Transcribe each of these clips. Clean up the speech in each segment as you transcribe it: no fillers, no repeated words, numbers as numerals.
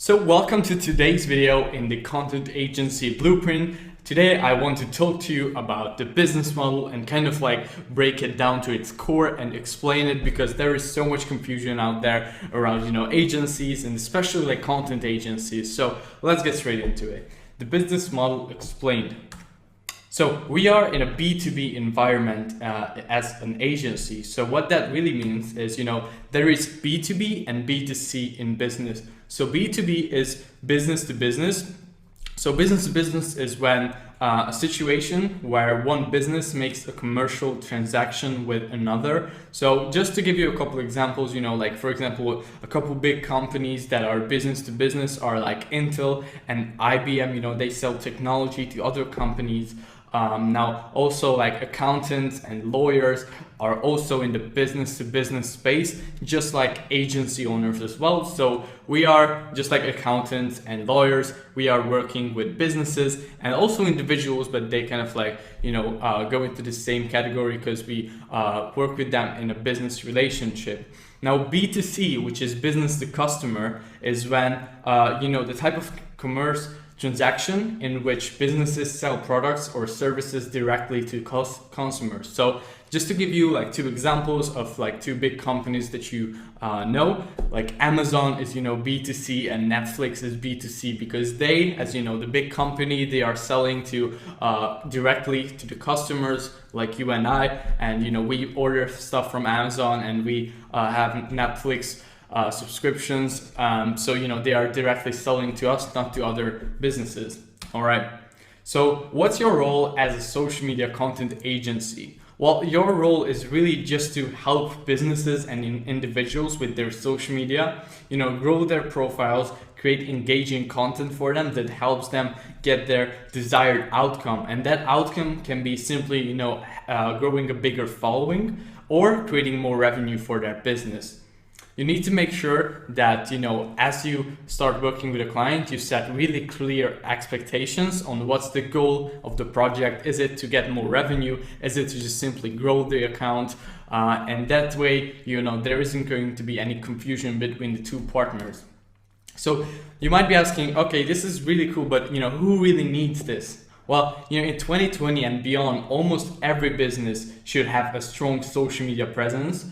So welcome to today's video in the Content Agency Blueprint. Today I want to talk to you about the business model and kind of like break it down to its core and explain it, because there is so much confusion out there around, agencies, and especially like content agencies. So let's get straight into it. The business model explained. So we are in a B2B environment as an agency. So what that really means is, there is B2B and B2C in business. So B2B is business to business. So business to business is when a situation where one business makes a commercial transaction with another. So just to give you a couple examples, like for example, a couple big companies that are business to business are like Intel and IBM. They sell technology to other companies. Now also like accountants and lawyers are also in the business to business space, just like agency owners as well. So we are just like accountants and lawyers. We are working with businesses and also individuals, but they kind of like, go into the same category because we work with them in a business relationship. Now B2C, which is business to customer, is when, the type of commerce transaction in which businesses sell products or services directly to consumers. So just to give you like two examples of like two big companies that you know, like Amazon is, B2C and Netflix is B2C, because they, as the big company, they are selling to directly to the customers like you and I, and we order stuff from Amazon and we have Netflix subscriptions. So they are directly selling to us, not to other businesses. All right. So what's your role as a social media content agency? Well, your role is really just to help businesses and individuals with their social media, grow their profiles, create engaging content for them that helps them get their desired outcome. And that outcome can be simply, growing a bigger following or creating more revenue for their business. You need to make sure that, as you start working with a client, you set really clear expectations on what's the goal of the project. Is it to get more revenue? Is it to just simply grow the account? And that way, there isn't going to be any confusion between the two partners. So you might be asking, okay, this is really cool, but who really needs this? Well, in 2020 and beyond, almost every business should have a strong social media presence,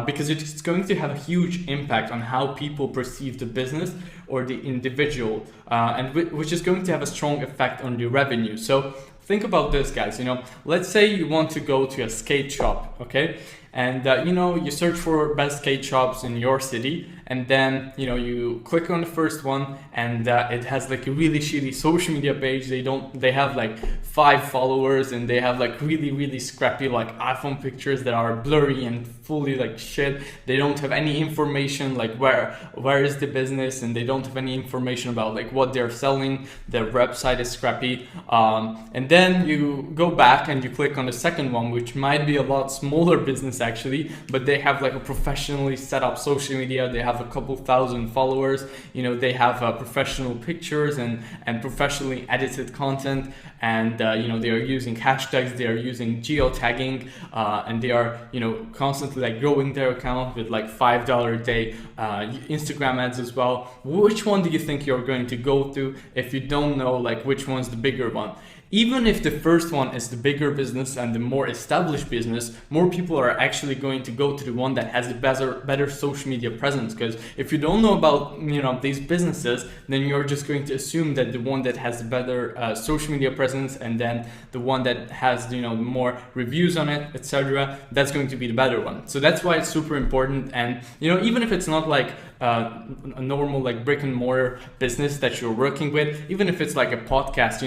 because it's going to have a huge impact on how people perceive the business or the individual, and which is going to have a strong effect on the revenue. So think about this, guys. Let's say you want to go to a skate shop, okay? And you search for best skate shops in your city, and then you click on the first one, and it has like a really shitty social media page. They have like 5 followers, and they have like really scrappy like iPhone pictures that are blurry and fully like shit. They don't have any information like where is the business, and they don't have any information about like what they're selling. Their website is scrappy, and then you go back and you click on the second one, which might be a lot smaller business actually, but they have like a professionally set up social media. They have a couple thousand followers. They have professional pictures and professionally edited content, and they are using hashtags, they are using geotagging, and they are constantly like growing their account with like $5 a day Instagram ads as well. Which one do you think you're going to go to if you don't know like which one's the bigger one? Even if the first one is the bigger business and the more established business, more people are actually going to go to the one that has a better social media presence. Because if you don't know about these businesses, then you're just going to assume that the one that has the better social media presence, and then the one that has more reviews on it, etc., that's going to be the better one. So that's why it's super important. And even if it's not like a normal like brick and mortar business that you're working with, even if it's like a podcast,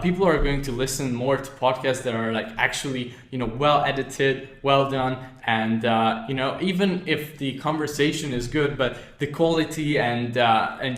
people are going to listen more to podcasts that are like actually well edited, well done, and even if the conversation is good, but the quality and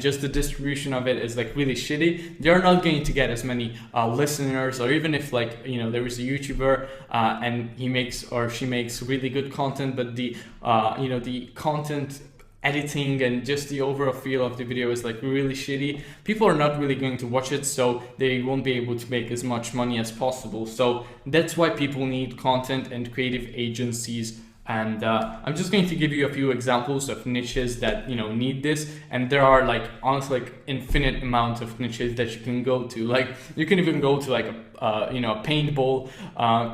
just the distribution of it is like really shitty, they're not going to get as many listeners. Or even if like there is a YouTuber and he makes or she makes really good content, but the the content editing and just the overall feel of the video is like really shitty, people are not really going to watch it, so they won't be able to make as much money as possible. So that's why people need content and creative agencies And I'm just going to give you a few examples of niches that need this, and there are like honestly like infinite amount of niches that you can go to. Like you can even go to like a paintball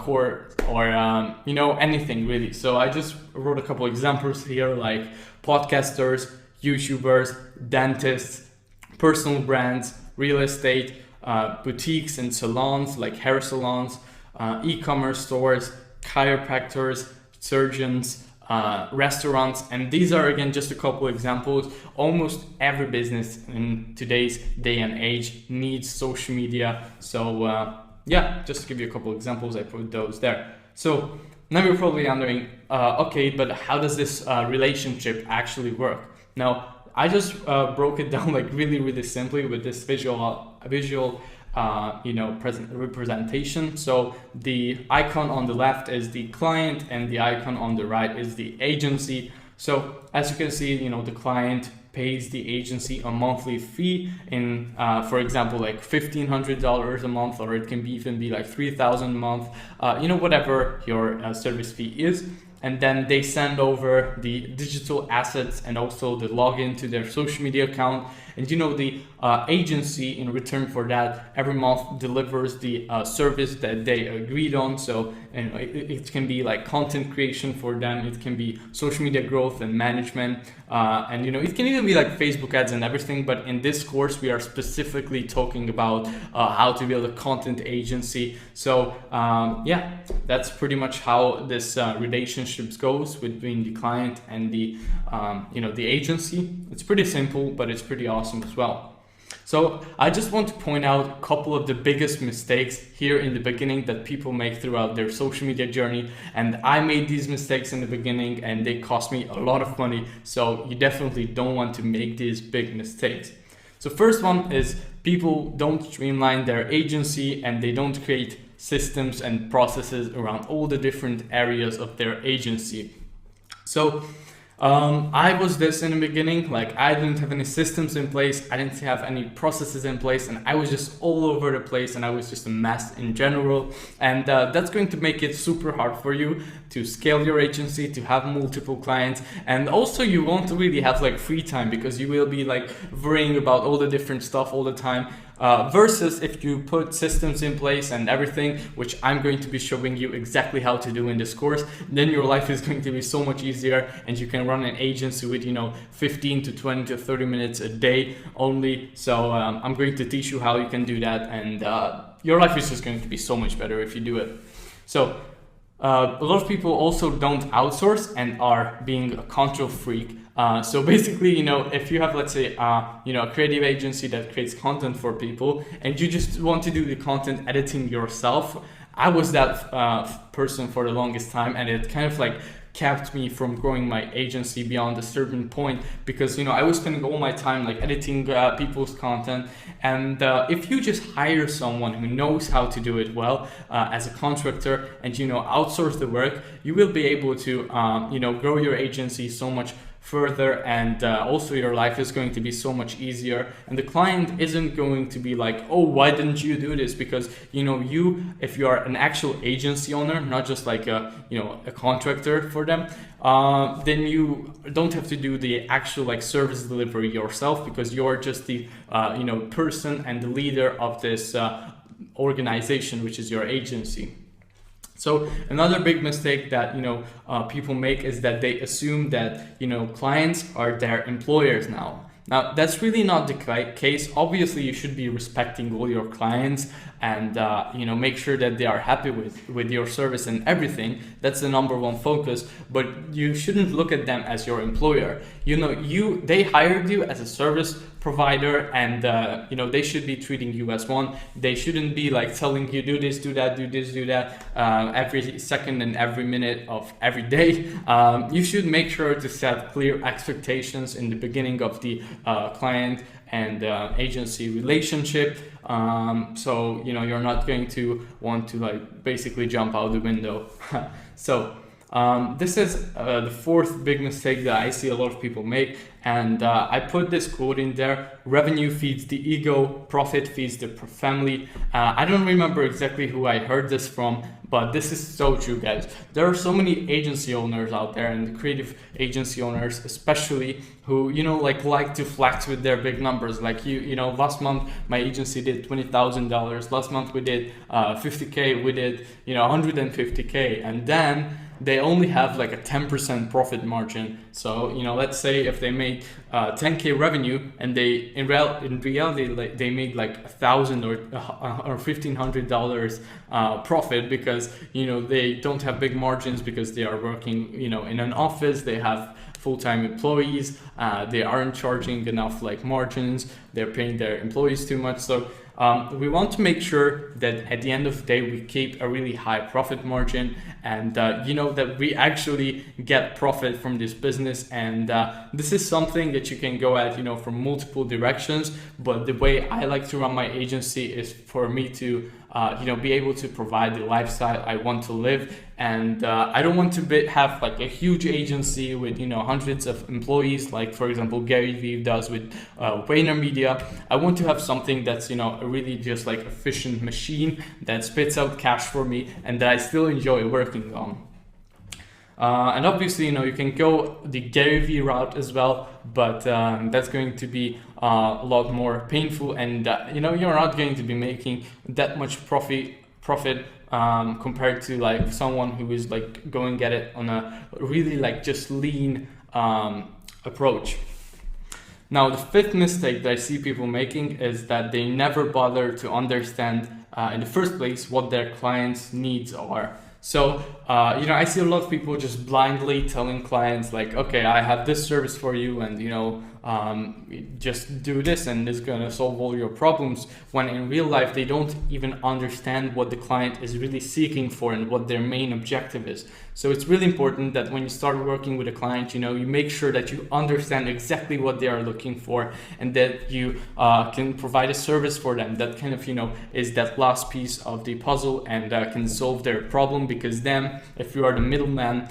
court or anything really. So I just wrote a couple examples here, like podcasters, YouTubers, dentists, personal brands, real estate, boutiques and salons like hair salons, e-commerce stores, chiropractors, surgeons, restaurants. And these are again just a couple examples. Almost every business in today's day and age needs social media. So yeah, just to give you a couple examples, I put those there. So now you're probably wondering, okay, but how does this relationship actually work? Now I just broke it down like really simply with this visual representation. So the icon on the left is the client and the icon on the right is the agency. So as you can see, the client pays the agency a monthly fee in, for example, like $1,500 a month, or it can even be like $3,000 a month, whatever your service fee is. And then they send over the digital assets and also the login to their social media account. And the agency in return for that every month delivers the service that they agreed on. So it can be like content creation for them, it can be social media growth and management, and it can even be like Facebook ads and everything. But in this course we are specifically talking about how to build a content agency. So yeah, that's pretty much how this relationships goes between the client and the the agency. It's pretty simple, but it's pretty awesome as well. So I just want to point out a couple of the biggest mistakes here in the beginning that people make throughout their social media journey. And I made these mistakes in the beginning and they cost me a lot of money. So you definitely don't want to make these big mistakes. So first one is people don't streamline their agency and they don't create systems and processes around all the different areas of their agency. So I was this in the beginning, like I didn't have any systems in place, I didn't have any processes in place, and I was just all over the place and I was just a mess in general. And that's going to make it super hard for you to scale your agency, to have multiple clients. And also you won't really have like free time because you will be like worrying about all the different stuff all the time. Versus if you put systems in place and everything, which I'm going to be showing you exactly how to do in this course, then your life is going to be so much easier and you can run an agency with 15 to 20 to 30 minutes a day only. So I'm going to teach you how you can do that, and your life is just going to be so much better if you do it. So a lot of people also don't outsource and are being a control freak. So basically, if you have, let's say, a creative agency that creates content for people and you just want to do the content editing yourself, I was that person for the longest time, and it kind of like kept me from growing my agency beyond a certain point because I was spending all my time like editing people's content. And if you just hire someone who knows how to do it well as a contractor and outsource the work, you will be able to grow your agency so much further, and also your life is going to be so much easier, and the client isn't going to be like, oh, why didn't you do this? Because if you are an actual agency owner, not just like a contractor for them, then you don't have to do the actual like service delivery yourself, because you're just the person and the leader of this organization, which is your agency. So another big mistake that people make is that they assume that clients are their employers now. Now that's really not the case. Obviously, you should be respecting all your clients and make sure that they are happy with your service and everything. That's the number one focus. But you shouldn't look at them as your employer. They hired you as a service provider, and they should be treating you as one. They shouldn't be like telling you do this, do that, do this, do that every second and every minute of every day. You should make sure to set clear expectations in the beginning of the client and agency relationship. So you're not going to want to like basically jump out the window. So This is the fourth big mistake that I see a lot of people make, and I put this quote in there: revenue feeds the ego, profit feeds the family. I don't remember exactly who I heard this from, but this is so true, guys. There are so many agency owners out there, and creative agency owners especially, who, you know, like to flex with their big numbers. Like, you know, last month my agency did $20,000. Last month we did 50K. We did, you know, 150K, and then they only have like a 10% profit margin. So, you know, let's say if they made 10K revenue, and they in reality like, they made like $1,000 or $1,500 profit, because, you know, they don't have big margins because they are working, you know, in an office. They have full-time employees. They aren't charging enough like margins. They're paying their employees too much. So we want to make sure that at the end of the day we keep a really high profit margin, and you know, that we actually get profit from this business. And this is something that you can go at, you know, from multiple directions. But the way I like to run my agency is for me to you know, be able to provide the lifestyle I want to live. And I don't want to have like a huge agency with, you know, hundreds of employees, like for example Gary Vee does with VaynerMedia. I want to have something that's, you know, a really just like efficient machine that spits out cash for me and that I still enjoy working on. And obviously, you know, you can go the Gary Vee route as well, but that's going to be a lot more painful, and you know, you're not going to be making that much profit compared to like someone who is like going at it on a really like just lean approach. Now, the fifth mistake that I see people making is that they never bother to understand in the first place what their clients' needs are. So, you know, I see a lot of people just blindly telling clients like, okay, I have this service for you, and, you know, just do this and it's gonna solve all your problems, when in real life they don't even understand what the client is really seeking for and what their main objective is. So it's really important that when you start working with a client, you know, you make sure that you understand exactly what they are looking for, and that you can provide a service for them that kind of, you know, is that last piece of the puzzle and can solve their problem. Because then if you are the middleman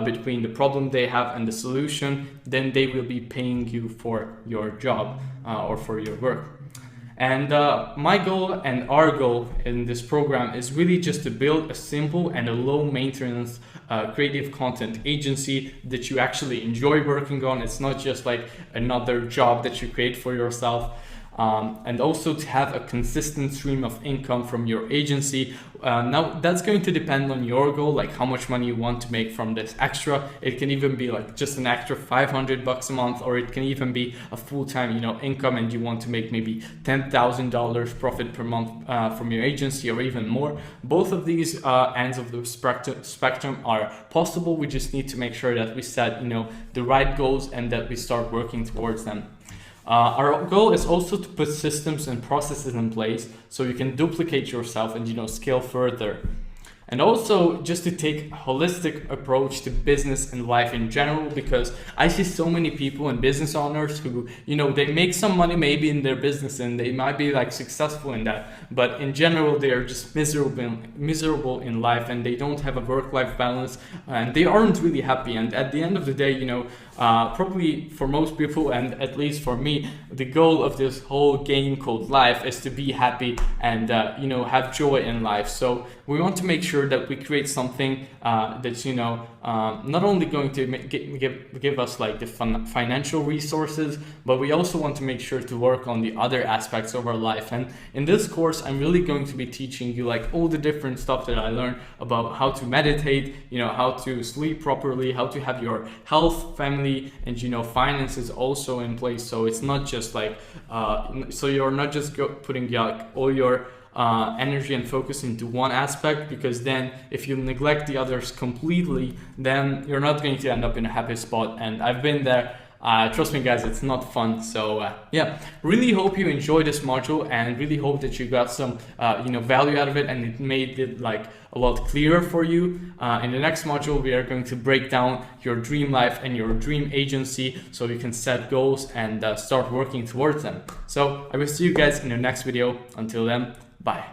between the problem they have and the solution, then they will be paying you for your job or for your work. And my goal and our goal in this program is really just to build a simple and a low maintenance creative content agency that you actually enjoy working on. It's not just like another job that you create for yourself. And also to have a consistent stream of income from your agency. Now that's going to depend on your goal, like how much money you want to make from this extra. It can even be like just an extra $500 a month, or it can even be a full-time, you know, income, and you want to make maybe $10,000 profit per month from your agency, or even more. Both of these ends of the spectrum are possible. We just need to make sure that we set, you know, the right goals and that we start working towards them. Our goal is also to put systems and processes in place so you can duplicate yourself and, you know, scale further. And also just to take a holistic approach to business and life in general, because I see so many people and business owners who, you know, they make some money maybe in their business and they might be like successful in that, but in general they are just miserable in life, and they don't have a work-life balance, and they aren't really happy. And at the end of the day, you know, probably for most people, and at least for me, the goal of this whole game called life is to be happy and you know, have joy in life. So we want to make sure that we create something that's, you know, not only going to give us like the financial resources, but we also want to make sure to work on the other aspects of our life. And in this course, I'm really going to be teaching you like all the different stuff that I learned about how to meditate, you know, how to sleep properly, how to have your health, family, and, you know, finances also in place. So it's not just like so you're not just putting like all your energy and focus into one aspect, because then if you neglect the others completely, then you're not going to end up in a happy spot. And I've been there. Trust me, guys, it's not fun. So yeah, really hope you enjoyed this module, and really hope that you got some you know, value out of it, and it made it like a lot clearer for you. In the next module, we are going to break down your dream life and your dream agency so you can set goals and start working towards them. So I will see you guys in the next video. Until then, bye.